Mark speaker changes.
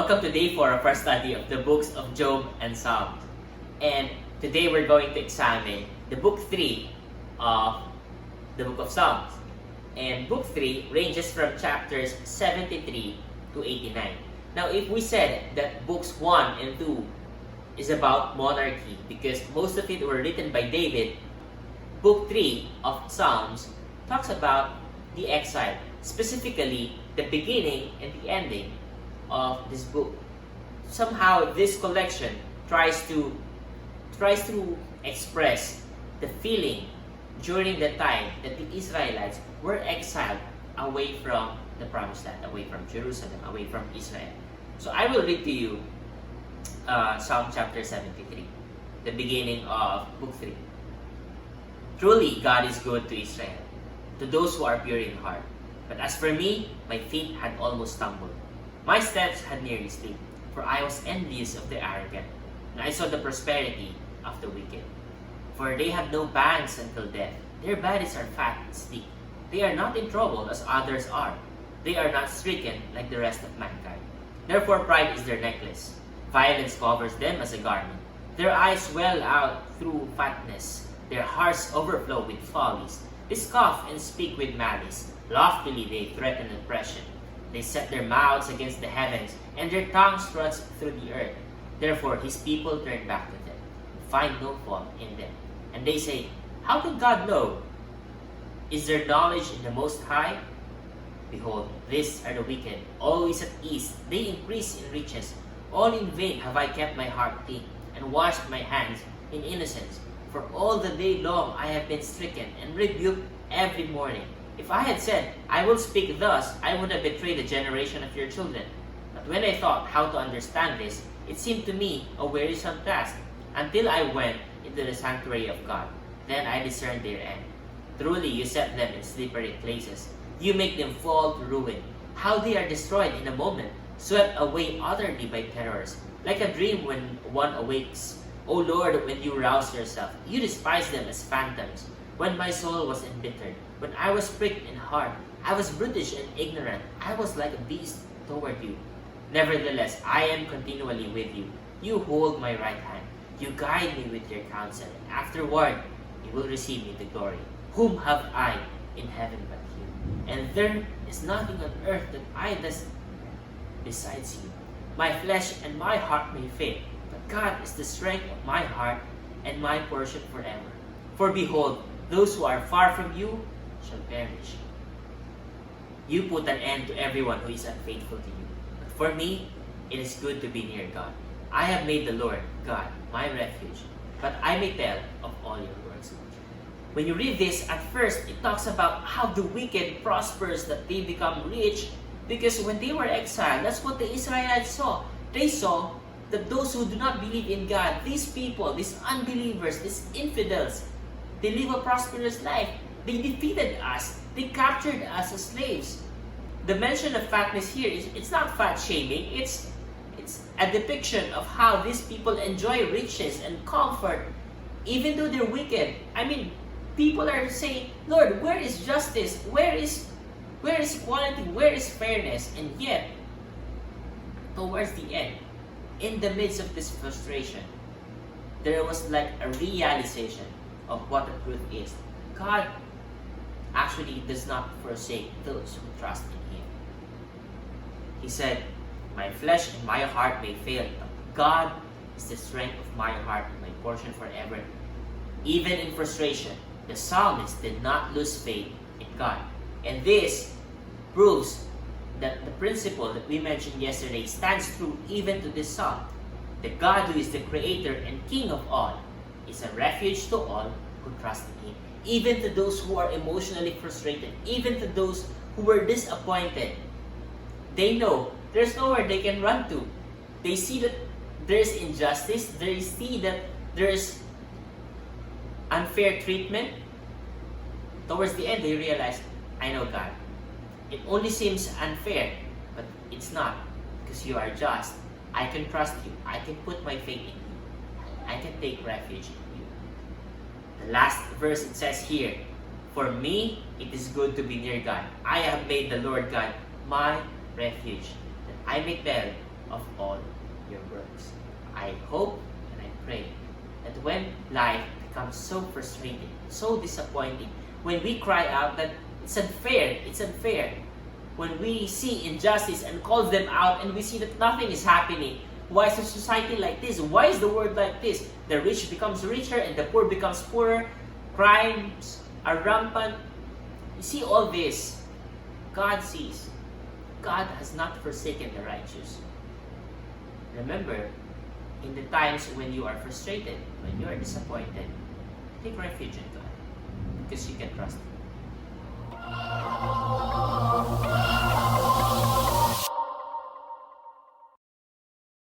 Speaker 1: Welcome to day 4 of our study of the books of Job and Psalms. And today we're going to examine the book 3 of the book of Psalms. And book 3 ranges from chapters 73 to 89. Now, if we said that books 1 and 2 is about monarchy because most of it were written by David, book 3 of Psalms talks about the exile, specifically the beginning and the ending of this book. Somehow this collection tries to express the feeling during the time that the Israelites were exiled away from the promised land, away from Jerusalem, away from Israel. So I will read to you Psalm chapter 73, the beginning of book 3. Truly God is good to Israel, to those who are pure in heart. But as for me, my feet had almost stumbled. My steps had nearly slipped, for I was envious of the arrogant, and I saw the prosperity of the wicked. For they have no pangs until death. Their bodies are fat and sleek. They are not in trouble as others are. They are not stricken like the rest of mankind. Therefore pride is their necklace. Violence covers them as a garment. Their eyes swell out through fatness. Their hearts overflow with follies. They scoff and speak with malice. Loftily they threaten oppression. They set their mouths against the heavens, and their tongue struts through the earth. Therefore his people turn back to them, and find no fault in them. And they say, how can God know? Is there knowledge in the Most High? Behold, these are the wicked, always at ease. They increase in riches. All in vain have I kept my heart clean, and washed my hands in innocence. For all the day long I have been stricken, and rebuked every morning. If I had said, I will speak thus, I would have betrayed the generation of your children. But when I thought how to understand this, it seemed to me a wearisome task, until I went into the sanctuary of God. Then I discerned their end. Truly you set them in slippery places. You make them fall to ruin. How they are destroyed in a moment, swept away utterly by terrors, like a dream when one awakes. O Lord, when you rouse yourself, you despise them as phantoms. When my soul was embittered, when I was pricked in heart, I was brutish and ignorant. I was like a beast toward you. Nevertheless, I am continually with you. You hold my right hand. You guide me with your counsel. And afterward, you will receive me to glory. Whom have I in heaven but you? And there is nothing on earth that I desire besides you. My flesh and my heart may fail, but God is the strength of my heart and my portion forever. For behold, those who are far from you shall perish. You put an end to everyone who is unfaithful to you. But for me, it is good to be near God. I have made the Lord, God, my refuge, but I may tell of all your works. When you read this, at first, it talks about how the wicked prospers, that they become rich, because when they were exiled, that's what the Israelites saw. They saw that those who do not believe in God, these people, these unbelievers, these infidels, they live a prosperous life. They defeated us. They captured us as slaves. The mention of fatness here it's not fat shaming. It's a depiction of how these people enjoy riches and comfort, even though they're wicked. I mean, people are saying, Lord, where is justice? Where is equality? Where is fairness? And yet, towards the end, in the midst of this frustration, there was like a realization of what the truth is. God actually does not forsake those who trust in Him. He said, my flesh and my heart may fail, but God is the strength of my heart and my portion forever. Even in frustration, the psalmist did not lose faith in God. And this proves that the principle that we mentioned yesterday stands true even to this psalm. The God who is the creator and king of all is a refuge to all who trust in Him. Even to those who are emotionally frustrated, even to those who were disappointed, they know there's nowhere they can run to. They see that there's injustice, they see that there's unfair treatment. Towards the end, they realize, I know God. It only seems unfair, but it's not, because you are just. I can trust you. I can put my faith in you. I can take refuge in you. The last verse it says here, for me, it is good to be near God. I have made the Lord God my refuge, that I may tell of all your works. I hope and I pray that when life becomes so frustrating, so disappointing, when we cry out that it's unfair, when we see injustice and call them out and we see that nothing is happening, why is the society like this? Why is the world like this? The rich becomes richer and the poor becomes poorer. Crimes are rampant. You see all this. God sees. God has not forsaken the righteous. Remember, in the times when you are frustrated, when you are disappointed, take refuge in God because you can trust Him.